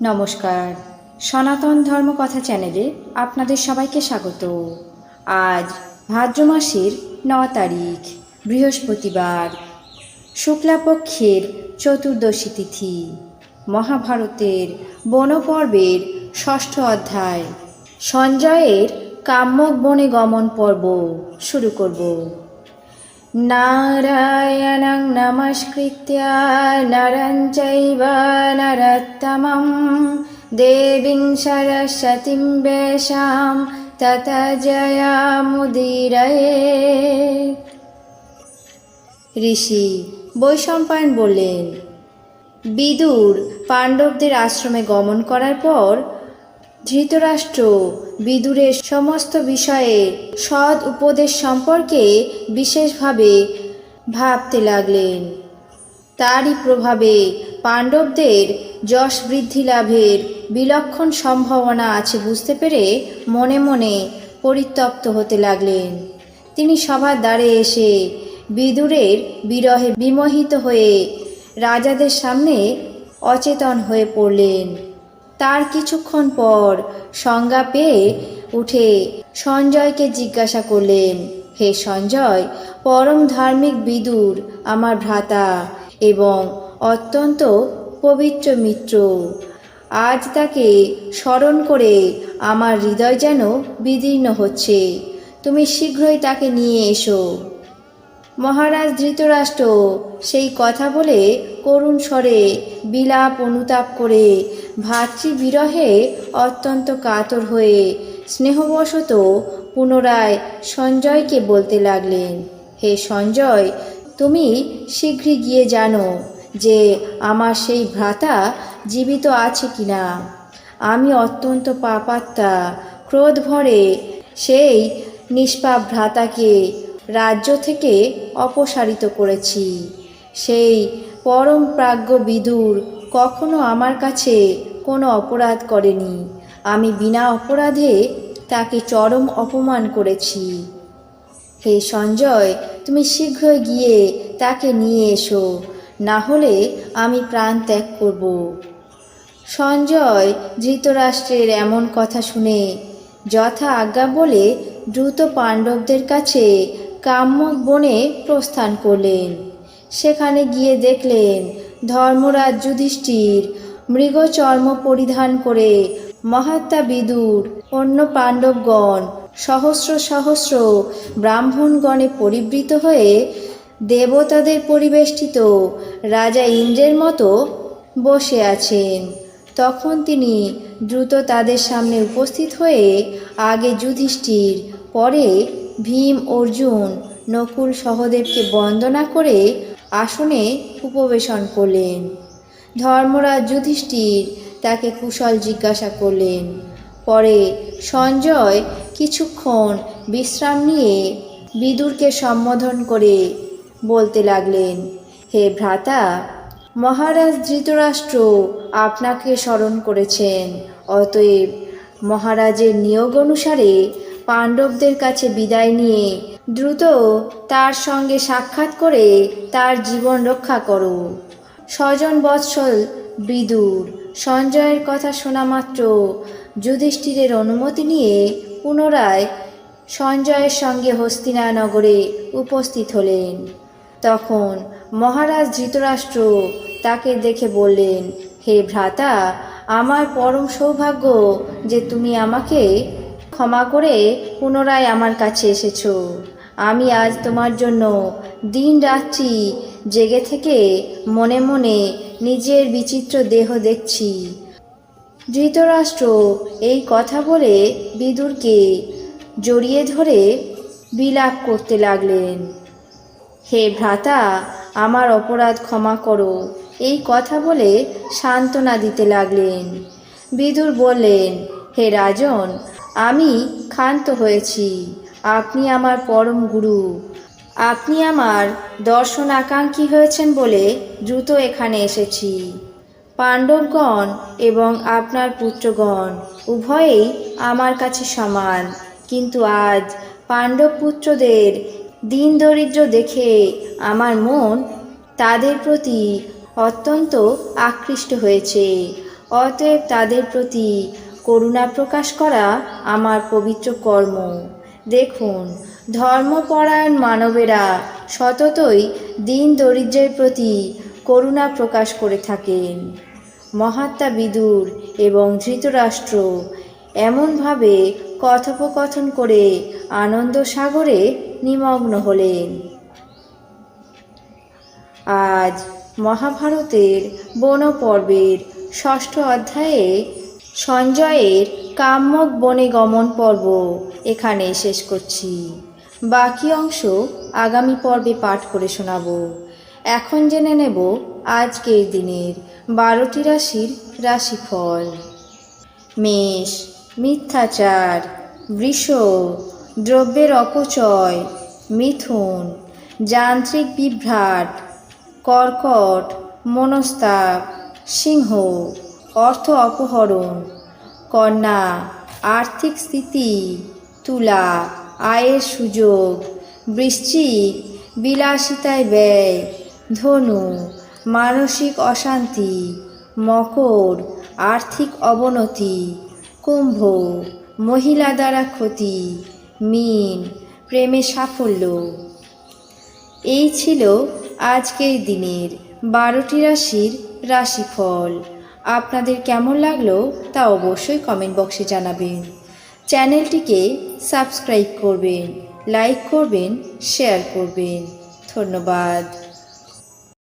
নমস্কার, সনাতন ধর্মকথা চ্যানেলে আপনাদের সবাইকে স্বাগত। আজ ভাদ্র মাসের ৯ তারিখ বৃহস্পতিবার, শুক্লাপক্ষের চতুর্দশী তিথি। মহাভারতের বনপর্বের ৬ষ্ঠ অধ্যায় সঞ্জয়ের কাম্যক বনে গমন পর্ব শুরু করব। নারায়ণং নমস্কৃত্য নরং চৈব নরোত্তমং দেবীং সরস্বতীং ব্যাসাং ততো জয়মুদীরয়েৎ। ঋষি বৈশম্পায়ন বললেন, বিদুর পাণ্ডবদের আশ্রমে গমন করার পর ধৃতরাষ্ট্র বিদুরের সমস্ত বিষয়ে সৎ উপদেশ সম্পর্কে বিশেষভাবে ভাবতে লাগলেন। তারই প্রভাবে পাণ্ডবদের যশ বৃদ্ধি লাভের বিলক্ষণ সম্ভাবনা আছে বুঝতে পেরে মনে মনে পরিতপ্ত হতে লাগলেন। তিনি সভার দ্বারে এসে বিদুরের বিরহে বিমোহিত হয়ে রাজাদের সামনে অচেতন হয়ে পড়লেন। তার কিছুক্ষণ পর সংজ্ঞা পেয়ে উঠে সঞ্জয়কে জিজ্ঞাসা করলেন, হে সঞ্জয়, পরম ধার্মিক বিদুর আমার ভ্রাতা এবং অত্যন্ত পবিত্র মিত্র। আজ তাকে স্মরণ করে আমার হৃদয় যেন বিদীর্ণ হচ্ছে। তুমি শীঘ্রই তাকে নিয়ে এসো। মহারাজ ধৃতরাষ্ট্র সেই কথা বলে করুণ স্বরে বিলাপ অনুতাপ করে ভাতৃবিরহে অত্যন্ত কাতর হয়ে স্নেহবশত পুনরায় সঞ্জয়কে বলতে লাগলেন, হে সঞ্জয়, তুমি শীঘ্রই গিয়ে জানো যে আমার সেই ভ্রাতা জীবিত আছে কিনা। আমি অত্যন্ত পাপাত্মা, ক্রোধ ভরে সেই নিষ্পাপ ভ্রাতাকে রাজ্য থেকে অপসারিত করেছি। সেই পরম প্রাজ্ঞ বিদুর কখনো আমার কাছে কোনো অপরাধ করেনি। আমি বিনা অপরাধে তাকে চরম অপমান করেছি। হে সঞ্জয়, তুমি শীঘ্রই গিয়ে তাকে নিয়ে এসো, না হলে আমি প্রাণ ত্যাগ করব। সঞ্জয় ধৃতরাষ্ট্রের এমন কথা শুনে যথা আজ্ঞা বলে দ্রুত পাণ্ডবদের কাছে কাম্যক বনে প্রস্থান করলেন। সেখানে গিয়ে দেখলেন ধর্মরাজ যুধিষ্ঠির মৃগচর্ম পরিধান করে, মহাত্মা বিদুর, অন্য পাণ্ডবগণ, সহস্র সহস্র ব্রাহ্মণগণে পরিবৃত হয়ে দেবতাদের পরিবেষ্টিত রাজা ইন্দ্রের মতো বসে আছেন। তখন তিনি দ্রুত তাদের সামনে উপস্থিত হয়ে আগে যুধিষ্ঠির, পরে ভীম, অর্জুন, নকুল, সহদেবকে বন্দনা করে আসনে উপবেশন করলেন। ধর্মরাজ যুধিষ্ঠির তাকে কুশল জিজ্ঞাসা করলেন। পরে সঞ্জয় কিছুক্ষণ বিশ্রাম নিয়ে বিদুরকে সম্বোধন করে বলতে লাগলেন, হে ভ্রাতা, মহারাজ ধৃতরাষ্ট্র আপনাকে স্মরণ করেছেন। অতএব মহারাজের নিয়োগ অনুসারে পাণ্ডবদের কাছে বিদায় নিয়ে দ্রুত তার সঙ্গে সাক্ষাৎ করে তার জীবন রক্ষা করো। স্বজন বৎসল বিদুর সঞ্জয়ের কথা শোনা মাত্র যুধিষ্ঠিরের অনুমতি নিয়ে পুনরায় সঞ্জয়ের সঙ্গে হস্তিনানগরে উপস্থিত হলেন। তখন মহারাজ ধৃতরাষ্ট্র তাকে দেখে বললেন, হে ভ্রাতা, আমার পরম সৌভাগ্য যে তুমি আমাকে ক্ষমা করে পুনরায় আমার কাছে এসেছ। আমি আজ তোমার জন্য দিন রাত্রি জেগে থেকে মনে মনে নিজের বিচিত্র দেহ দেখছি। ধৃতরাষ্ট্র এই কথা বলে বিদুরকে জড়িয়ে ধরে বিলাপ করতে লাগলেন। হে ভ্রাতা, আমার অপরাধ ক্ষমা করো, এই কথা বলে সান্ত্বনা দিতে লাগলেন। বিদুর বললেন, হে রাজন, আমি ক্ষান্ত হয়েছি। আপনি আমার পরম গুরু। আপনি আমার দর্শন আকাঙ্ক্ষী হয়েছেন বলে দ্রুত এখানে এসেছি। পাণ্ডবগণ এবং আপনার পুত্রগণ উভয়েই আমার কাছে সমান, কিন্তু আজ পাণ্ডব পুত্রদের দিন দরিদ্র দেখে আমার মন তাদের প্রতি অত্যন্ত আকৃষ্ট হয়েছে। অতএব তাদের প্রতি করুণা প্রকাশ করা আমার পবিত্র কর্ম। দেখুন, ধর্মপরায়ণ মানবেরা সততই দীন দরিদ্রের প্রতি করুণা প্রকাশ করে থাকেন। মহাত্মা বিদুর এবং ধৃতরাষ্ট্র এমনভাবে কথোপকথন করে আনন্দ সাগরে নিমগ্ন হলেন। আজ মহাভারতের বন পর্বের 6ঠ অধ্যায়ে সঞ্জয়ের কাম্যক বনে গমন পর্ব এখানে শেষ করছি। বাকি অংশ আগামী পর্বে পাঠ করে শোনাব। এখন জেনে নেব আজকের দিনের 12টি রাশির রাশিফল। মেষ, মিথ্যাচার। বৃষ, দ্রব্যের অপচয়। মিথুন, যান্ত্রিক বিভ্রাট। কর্কট, মনস্তাপ। সিংহ, অর্থ অপহরণ। কন্যা, আর্থিক স্থিতি। তুলা, আয়ের সুযোগ। বৃশ্চিক, বিলাসিতায় ব্যয়। ধনু, মানসিক অশান্তি। মকর, আর্থিক অবনতি। কুম্ভ, মহিলা দ্বারা ক্ষতি। মীন, প্রেমে সাফল্য। এই ছিল আজকের দিনের 12টি রাশির রাশিফল। আপনাদের কেমন লাগলো তা অবশ্যই কমেন্ট বক্সে জানাবেন। চ্যানেলটিকে সাবস্ক্রাইব করবেন, লাইক করবেন, শেয়ার করবেন। ধন্যবাদ।